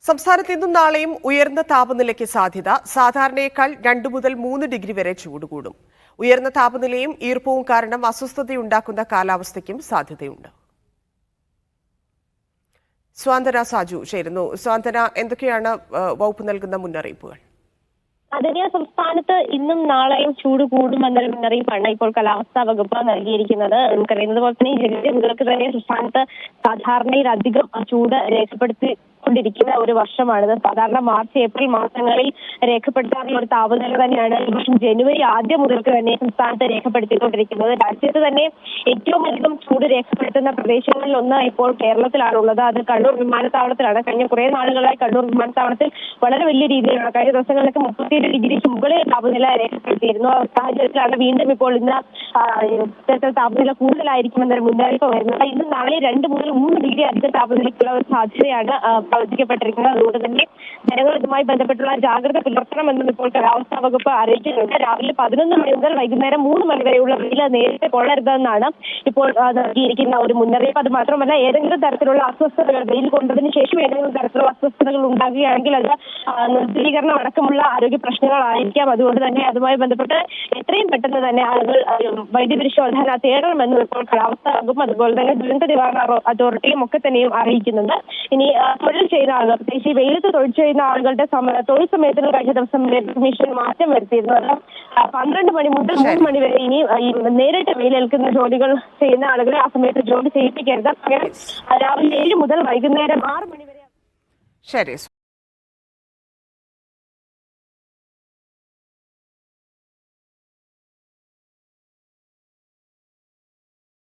സംസ്ഥാനത്ത് ഇന്നും നാളെയും ഉയർന്ന താപനിലയ്ക്ക് സാധ്യത. സാധാരണയേക്കാൾ 2 മുതൽ 3 ഡിഗ്രി വരെ ചൂട് കൂടും. ഉയർന്ന താപനിലയും ഈർപ്പവും കാരണം അസ്വസ്ഥതയുണ്ടാക്കുന്ന കാലാവസ്ഥയ്ക്കും സാധ്യതയുണ്ട്. സ്വാന്തന സാജു ചേരുന്നു. സ്വാന്തന, എന്തൊക്കെയാണ് വകുപ്പ് നൽകുന്ന മുന്നറിയിപ്പുകൾ? അതിനെ സംസ്ഥാനത്ത് ഇന്നും നാളെയും ചൂട് കൂടുമെന്നൊരു മുന്നറിയിപ്പാണ് ഇപ്പോൾ കാലാവസ്ഥാ വകുപ്പ് നൽകിയിരിക്കുന്നത്. നമുക്കറിയുന്നത് പോലെ തന്നെ ജനുവരി മുതൽക്ക് തന്നെ സംസ്ഥാനത്ത് സാധാരണയിലധികം ചൂട് കൊണ്ടിരിക്കുന്ന ഒരു വർഷമാണിത്. സാധാരണ മാർച്ച് ഏപ്രിൽ മാസങ്ങളിൽ രേഖപ്പെടുത്താറുള്ള ഒരു താപനില തന്നെയാണ് ഈ വർഷം ജനുവരി ആദ്യം മുതൽക്ക് തന്നെ സംസ്ഥാനത്ത് രേഖപ്പെടുത്തിക്കൊണ്ടിരിക്കുന്നത്. രാജ്യത്ത് തന്നെ ഏറ്റവും അധികം ചൂട് രേഖപ്പെടുത്തുന്ന പ്രദേശങ്ങളിൽ ഒന്ന് ഇപ്പോൾ കേരളത്തിലാണുള്ളത്. അത് കണ്ണൂർ വിമാനത്താവളത്തിലാണ്. കഴിഞ്ഞ കുറെ നാളുകളായി കണ്ണൂർ വിമാനത്താവളത്തിൽ വളരെ വലിയ രീതിയിലുള്ള കഴിഞ്ഞ ദിവസങ്ങളിലൊക്കെ 37 ഡിഗ്രിക്ക് മുകളിൽ താപനില രേഖപ്പെടുത്തിയിരുന്നു. ആ സാഹചര്യത്തിലാണ് വീണ്ടും ഇപ്പോൾ ഇന്ന് ഇത്തരത്തിൽ താപനില കൂടുതലായിരിക്കുമെന്നൊരു മുന്നറിയിപ്പ് വരുന്നത്. ഇന്ന് നാളെ 2 മുതൽ 3 ഡിഗ്രി അധിക താപനിലയ്ക്കുള്ള ഒരു സാധ്യതയാണ് പ്രവചിക്കപ്പെട്ടിരിക്കുന്നത്. അതുകൊണ്ട് തന്നെ ജനങ്ങൾ ഇതുമായി ബന്ധപ്പെട്ടുള്ള ജാഗ്രത പുലർത്തണമെന്നും ഇപ്പോൾ കാലാവസ്ഥാ വകുപ്പ് അറിയിച്ചിട്ടുണ്ട്. രാവിലെ 11 മണി മുതൽ വൈകുന്നേരം 3 മണി വരെയുള്ള വെയിൽ നേരിട്ട് കൊള്ളരുതെന്നാണ് ഇപ്പോൾ നൽകിയിരിക്കുന്ന ഒരു മുന്നറിയിപ്പ്. അത് മാത്രമല്ല, ഏതെങ്കിലും തരത്തിലുള്ള അസ്വസ്ഥതകൾ വെയിൽ കൊണ്ടതിന് ശേഷം ഏതെങ്കിലും തരത്തിലുള്ള അസ്വസ്ഥതകൾ ഉണ്ടാകുകയാണെങ്കിൽ അത് നിർജ്ജലീകരണം അടക്കമുള്ള ആരോഗ്യ പ്രശ്നങ്ങളായിരിക്കാം. അതുകൊണ്ട് തന്നെ അതുമായി ബന്ധപ്പെട്ട് എത്രയും പെട്ടെന്ന് തന്നെ ആളുകൾ വൈദ്യപരിശോധന തേടണമെന്നും ഇപ്പോൾ കാലാവസ്ഥാ വകുപ്പും അതുപോലെ തന്നെ ദുരന്ത നിവാരണ അതോറിറ്റിയും ഒക്കെ തന്നെയും അറിയിക്കുന്നുണ്ട്. ഇനി തൊഴിൽ ചെയ്യുന്ന ആളുകൾ, പ്രത്യേകിച്ച് ഈ വെയിലത്ത് തൊഴിൽ ചെയ്യുന്ന ആളുകളുടെ തൊഴിൽ സമയത്തിന് കഴിഞ്ഞ ദിവസം കമ്മീഷൻ മാറ്റം വരുത്തിയിരുന്നു. അത് 12 മണി മുതൽ 3 മണി വരെ ഇനി നേരിട്ട് വെയിലേൽക്കുന്ന ജോലികൾ ചെയ്യുന്ന ആളുകളെ ആ സമയത്ത് ജോലി ചെയ്യിപ്പിക്കരുത്. രാവിലെ 7 മുതൽ വൈകുന്നേരം 6 മണി വരെ. ശരി.